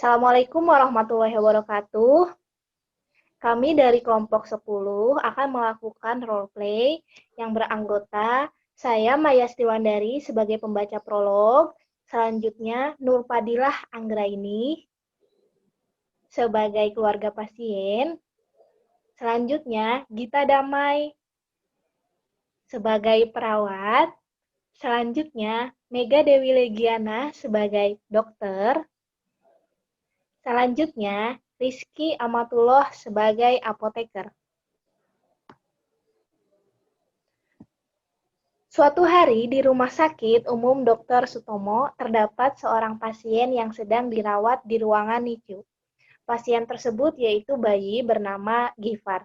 Assalamualaikum warahmatullahi wabarakatuh. Kami dari kelompok 10 akan melakukan role play yang beranggota saya Maya Stiwandari sebagai pembaca prolog, selanjutnya Nur Fadilah Anggraini sebagai keluarga pasien, selanjutnya Gita Damai sebagai perawat, selanjutnya Mega Dewi Legiana sebagai dokter, selanjutnya Rizky Amatullah sebagai apoteker. Suatu hari di Rumah Sakit Umum Dr. Sutomo terdapat seorang pasien yang sedang dirawat di ruangan NICU. Pasien tersebut yaitu bayi bernama Gifar.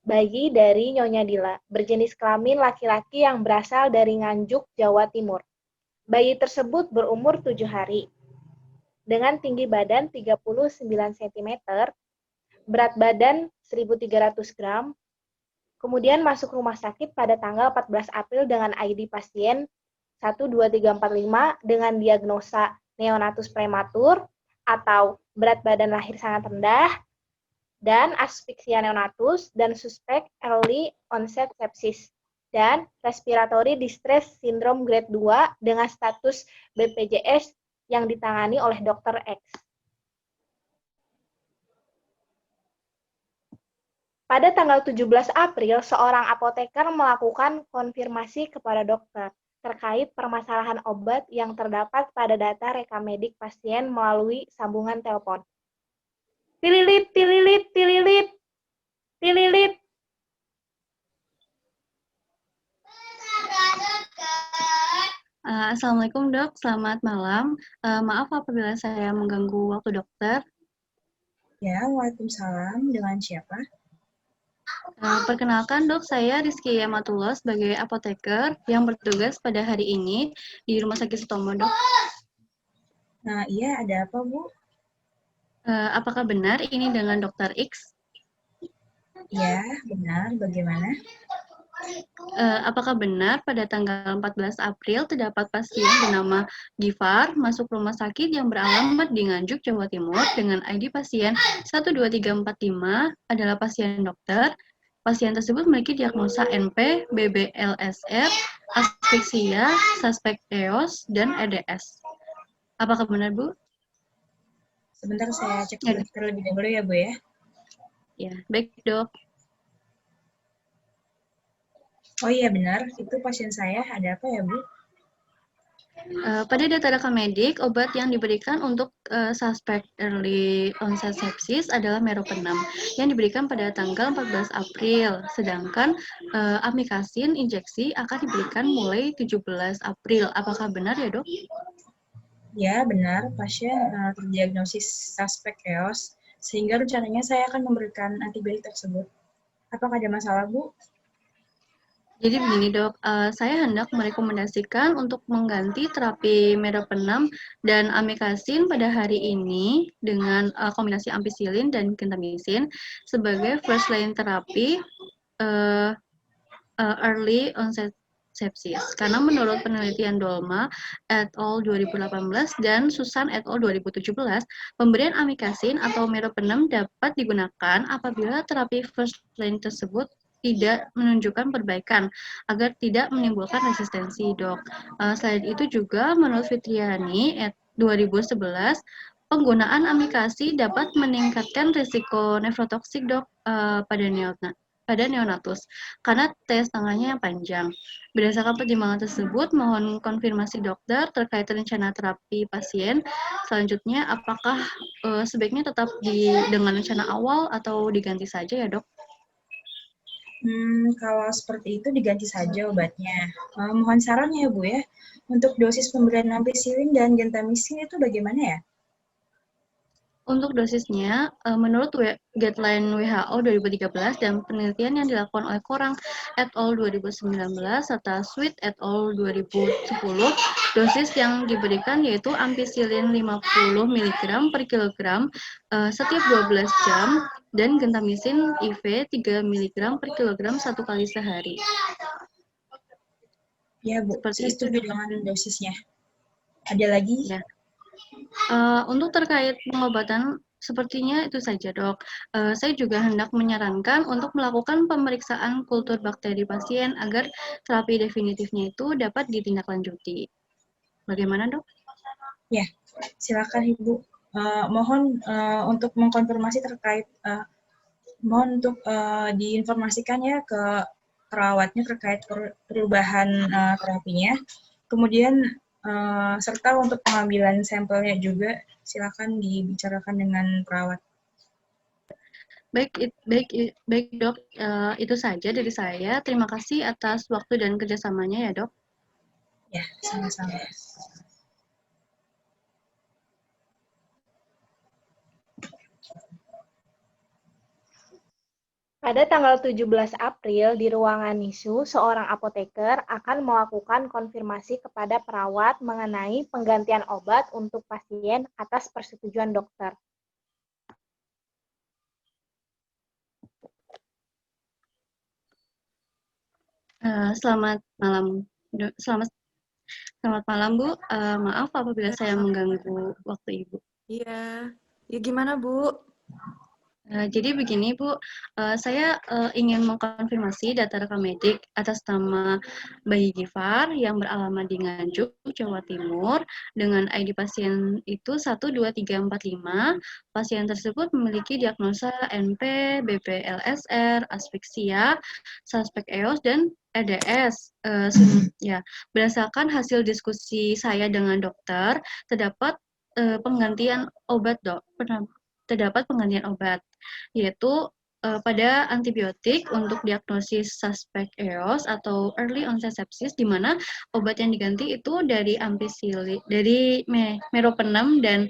Bayi dari Nyonya Dila, berjenis kelamin laki-laki yang berasal dari Nganjuk, Jawa Timur. Bayi tersebut berumur 7 hari. Dengan tinggi badan 39 cm, berat badan 1.300 gram, kemudian masuk rumah sakit pada tanggal 14 April dengan ID pasien 12345 dengan diagnosa neonatus prematur atau berat badan lahir sangat rendah dan aspiksia neonatus dan suspek early onset sepsis dan respiratory distress syndrome grade 2 dengan status BPJS yang ditangani oleh Dr. X. Pada tanggal 17 April, seorang apoteker melakukan konfirmasi kepada dokter terkait permasalahan obat yang terdapat pada data rekamedik pasien melalui sambungan telepon. Tililit, tililit, tililit, tililit. Assalamualaikum dok, selamat malam. Maaf apabila saya mengganggu waktu dokter. Ya, waalaikumsalam. Dengan siapa? Perkenalkan dok, saya Rizky Amatullah sebagai apoteker yang bertugas pada hari ini di Rumah Sakit Sutomo dok. Nah, iya, ada apa, Bu? Apakah benar ini dengan dokter X? Ya, benar. Bagaimana? Apakah benar pada tanggal 14 April terdapat pasien bernama Gifar masuk rumah sakit yang beralamat di Nganjuk, Jawa Timur dengan ID pasien 12345 adalah pasien dokter. Pasien tersebut memiliki diagnosa NP, BBLSF, aspeksia, suspek EOS, dan EDS. Apakah benar, Bu? Sebentar saya cek terlebih dahulu ya, Bu ya. Ya, baik, Dok. Oh iya, benar. Itu pasien saya. Ada apa ya, Bu? Pada data rekamedik, obat yang diberikan untuk suspek early onset sepsis adalah meropenem yang diberikan pada tanggal 14 April, sedangkan amikasin injeksi akan diberikan mulai 17 April. Apakah benar ya, Dok? Ya, benar. Pasien terdiagnosis suspek EOS, sehingga rencananya saya akan memberikan antibiotik tersebut. Apakah ada masalah, Bu? Jadi begini dok, saya hendak merekomendasikan untuk mengganti terapi meropenem dan amikasin pada hari ini dengan kombinasi ampicillin dan gentamicin sebagai first line terapi early onset sepsis. Karena menurut penelitian Dolma et al. 2018 dan Susan et al. 2017, pemberian amikasin atau meropenem dapat digunakan apabila terapi first line tersebut tidak menunjukkan perbaikan agar tidak menimbulkan resistensi, dok. Selain itu juga menurut Fitriani et 2011, penggunaan amikasi dapat meningkatkan risiko nefrotoksik, dok, pada neonatus karena tes tangannya yang panjang. Berdasarkan pertimbangan tersebut, mohon konfirmasi dokter terkait rencana terapi pasien. Selanjutnya, apakah sebaiknya tetap dengan rencana awal atau diganti saja ya, dok? Kalau seperti itu diganti saja obatnya. Mohon sarannya ya, Bu ya. Untuk dosis pemberian ampicillin dan gentamicin itu bagaimana ya? Untuk dosisnya, menurut guideline WHO 2013 dan penelitian yang dilakukan oleh Korang et al. 2019 serta Sweet et al. 2010, dosis yang diberikan yaitu ampicillin 50 mg per kilogram setiap 12 jam dan gentamicin IV 3 mg per kilogram 1 kali sehari. Ya, Bu. Seperti Saya itu. setuju dengan dosisnya. Ada lagi? Ya. Untuk terkait pengobatan, sepertinya itu saja, Dok. Saya juga hendak menyarankan untuk melakukan pemeriksaan kultur bakteri pasien agar terapi definitifnya itu dapat ditindaklanjuti. Bagaimana, Dok? Ya, silakan Ibu. Mohon untuk mengkonfirmasi terkait, mohon untuk diinformasikan ya ke perawatnya terkait perubahan terapinya. Kemudian serta untuk pengambilan sampelnya juga silakan dibicarakan dengan perawat. Baik, Dok. Itu saja dari saya. Terima kasih atas waktu dan kerjasamanya ya, Dok. Ya, sama-sama. Pada tanggal 17 April di ruangan NICU, seorang apoteker akan melakukan konfirmasi kepada perawat mengenai penggantian obat untuk pasien atas persetujuan dokter. Selamat malam, Dok. Selamat malam, Bu. Maaf apabila saya mengganggu waktu Ibu. Iya. Ya gimana, Bu? Jadi begini, Bu, saya ingin mengkonfirmasi data rekam medik atas nama bayi Gifar yang beralamat di Nganjuk, Jawa Timur, dengan ID pasien itu 12345. Pasien tersebut memiliki diagnosa NP, BPLSR, asfiksia, suspek EOS, dan EDS. Ya, berdasarkan hasil diskusi saya dengan dokter, terdapat penggantian obat, Dok. Terdapat penggantian obat, yaitu pada antibiotik untuk diagnosis suspek EOS atau early onset sepsis, di mana obat yang diganti itu dari ampicillin, dari meropenem dan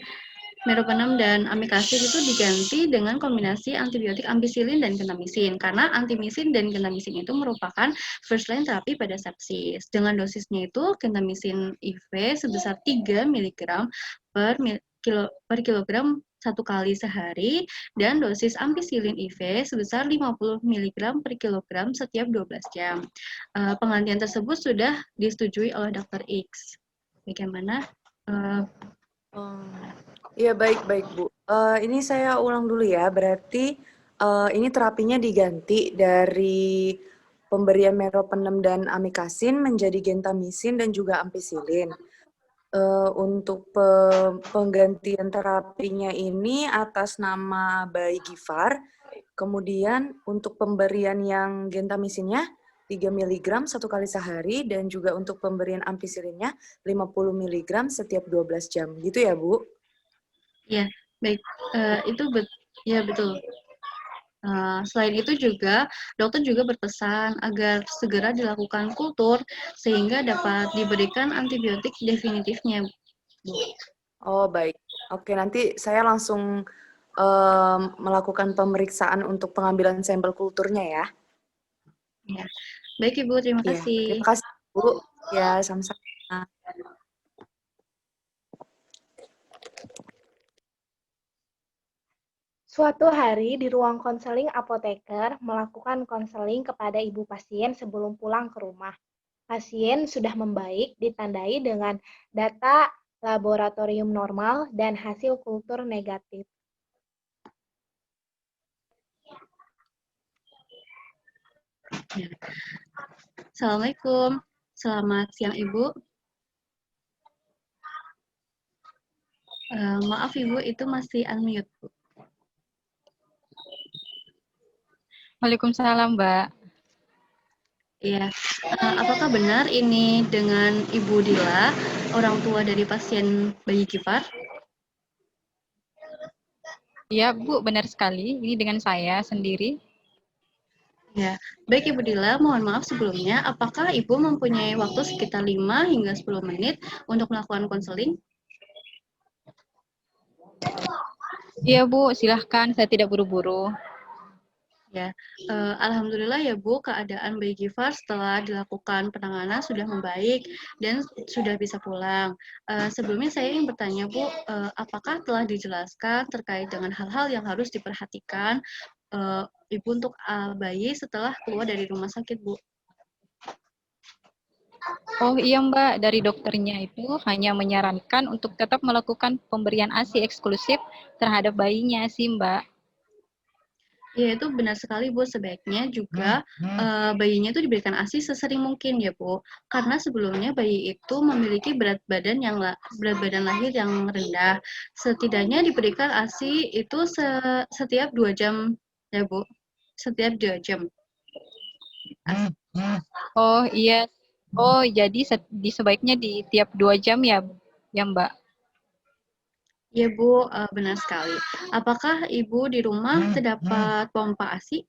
amikacin itu diganti dengan kombinasi antibiotik ampicillin dan gentamicin, karena antimisin dan gentamicin itu merupakan first line terapi pada sepsis. Dengan dosisnya itu gentamicin IV sebesar 3 mg per kilogram 1 kali sehari, dan dosis ampicillin IV sebesar 50 mg per kilogram setiap 12 jam. Penggantian tersebut sudah disetujui oleh Dr. X. Bagaimana? Iya, baik, Bu. Ini saya ulang dulu ya. Berarti ini terapinya diganti dari pemberian meropenem dan amikacin menjadi gentamicin dan juga ampicillin. Untuk penggantian terapinya ini atas nama bayi Gifar. Kemudian untuk pemberian yang gentamicinnya 3 mg 1 kali sehari, dan juga untuk pemberian ampicillinnya 50 mg setiap 12 jam. Gitu ya, Bu? Ya, baik. Ya, betul. Selain itu juga, dokter juga berpesan agar segera dilakukan kultur sehingga dapat diberikan antibiotik definitifnya, Bu. Oh, baik. Oke, nanti saya langsung melakukan pemeriksaan untuk pengambilan sampel kulturnya ya. Ya. Baik, Ibu. Terima Ya, kasih. terima kasih, Bu. Ya, sama-sama. Suatu hari di ruang konseling apoteker melakukan konseling kepada ibu pasien sebelum pulang ke rumah. Pasien sudah membaik ditandai dengan data laboratorium normal dan hasil kultur negatif. Ya. Assalamualaikum. Selamat siang, Ibu. Maaf, Ibu, itu masih unmute, Bu. Waalaikumsalam, Mbak. Ya, apakah benar ini dengan Ibu Dila, orang tua dari pasien bayi Gifar? Iya, Bu, benar sekali. Ini dengan saya sendiri. Ya, baik Ibu Dila, mohon maaf sebelumnya, apakah Ibu mempunyai waktu sekitar 5 hingga 10 menit untuk melakukan konseling? Iya, Bu, silahkan. Saya tidak buru-buru. Ya, alhamdulillah ya Bu, keadaan bayi Gifar setelah dilakukan penanganan sudah membaik dan sudah bisa pulang. Sebelumnya saya ingin bertanya Bu, apakah telah dijelaskan terkait dengan hal-hal yang harus diperhatikan Ibu untuk bayi setelah keluar dari rumah sakit, Bu? Oh iya Mbak, dari dokternya itu hanya menyarankan untuk tetap melakukan pemberian ASI eksklusif terhadap bayinya sih Mbak. Iya, itu benar sekali, Bu. Sebaiknya juga bayinya itu diberikan ASI sesering mungkin ya, Bu. Karena sebelumnya bayi itu memiliki berat badan lahir yang rendah. Setidaknya diberikan ASI itu setiap 2 jam ya, Bu. Setiap 2 jam. Oh iya, oh jadi sebaiknya di tiap 2 jam ya, ya Mbak. Iya, Bu, benar sekali. Apakah Ibu di rumah terdapat pompa ASI?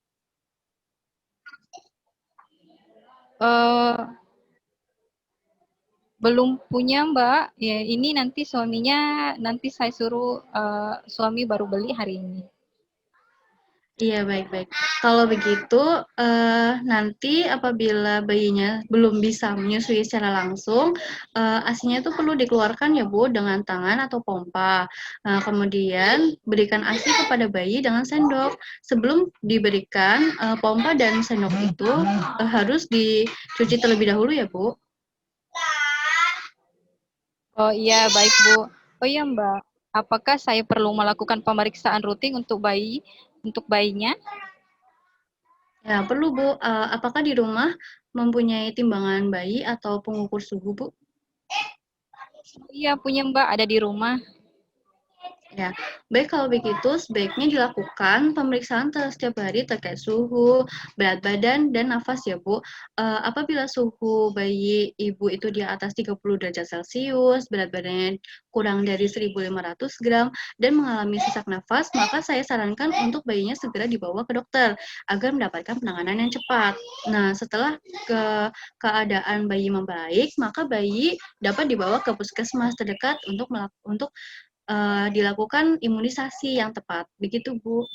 Eh belum punya Mbak. Ya ini nanti suaminya nanti saya suruh suami baru beli hari ini. Iya, baik-baik. Kalau begitu, nanti apabila bayinya belum bisa menyusui secara langsung, ASI-nya itu perlu dikeluarkan ya, Bu, dengan tangan atau pompa. Kemudian berikan ASI kepada bayi dengan sendok. Sebelum diberikan, pompa dan sendok itu, harus dicuci terlebih dahulu ya, Bu. Oh iya, baik Bu. Oh iya Mbak, apakah saya perlu melakukan pemeriksaan rutin untuk bayinya? Ya, perlu, Bu. Apakah di rumah mempunyai timbangan bayi atau pengukur suhu, Bu? Iya punya Mbak, ada di rumah. Ya, baik kalau begitu sebaiknya dilakukan pemeriksaan setiap hari terkait suhu, berat badan, dan nafas ya Bu. Apabila suhu bayi ibu itu di atas 30 derajat Celcius, berat badannya kurang dari 1.500 gram, dan mengalami sesak nafas, maka saya sarankan untuk bayinya segera dibawa ke dokter agar mendapatkan penanganan yang cepat. Nah, setelah keadaan bayi membaik, maka bayi dapat dibawa ke puskesmas terdekat untuk dilakukan imunisasi yang tepat. Begitu, Bu.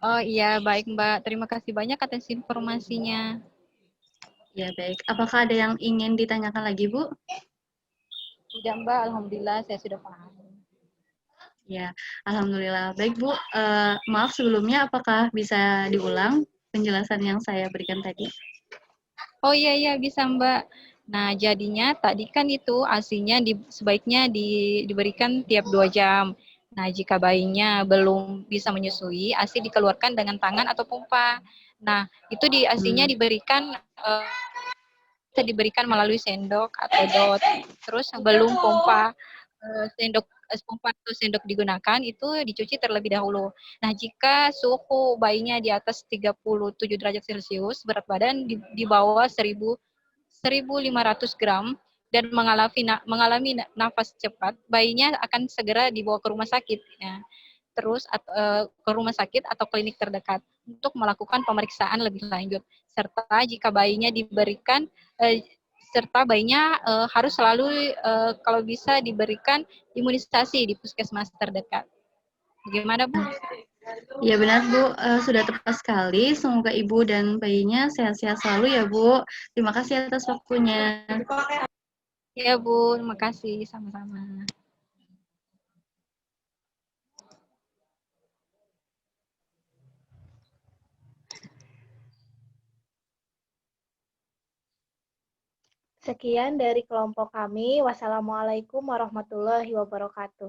Oh iya, baik Mbak. Terima kasih banyak atas informasinya. Ya, baik. Apakah ada yang ingin ditanyakan lagi, Bu? Tidak Mbak, Alhamdulillah saya sudah paham. Ya, alhamdulillah. Baik, Bu. Maaf sebelumnya, apakah bisa diulang penjelasan yang saya berikan tadi? Oh iya iya bisa Mbak. Nah jadinya tadi kan itu ASINya sebaiknya diberikan tiap 2 jam. Nah jika bayinya belum bisa menyusui, ASI dikeluarkan dengan tangan atau pompa. Nah itu di ASINya Hmm. diberikan bisa diberikan melalui sendok atau dot. Terus sebelum pompa atau sendok digunakan itu dicuci terlebih dahulu. Nah, jika suhu bayinya di atas 37 derajat Celcius, berat badan di bawah 1.500 gram dan mengalami nafas cepat, bayinya akan segera dibawa ke rumah sakit ya. Terus ke rumah sakit atau klinik terdekat untuk melakukan pemeriksaan lebih lanjut. Serta jika bayinya harus selalu kalau bisa diberikan imunisasi di puskesmas terdekat. Bagaimana Bu? Ya benar, Bu. Sudah tepat sekali. Semoga Ibu dan bayinya sehat-sehat selalu ya, Bu. Terima kasih atas waktunya. Ya Bu, terima kasih sama-sama. Sekian dari kelompok kami. Wassalamualaikum warahmatullahi wabarakatuh.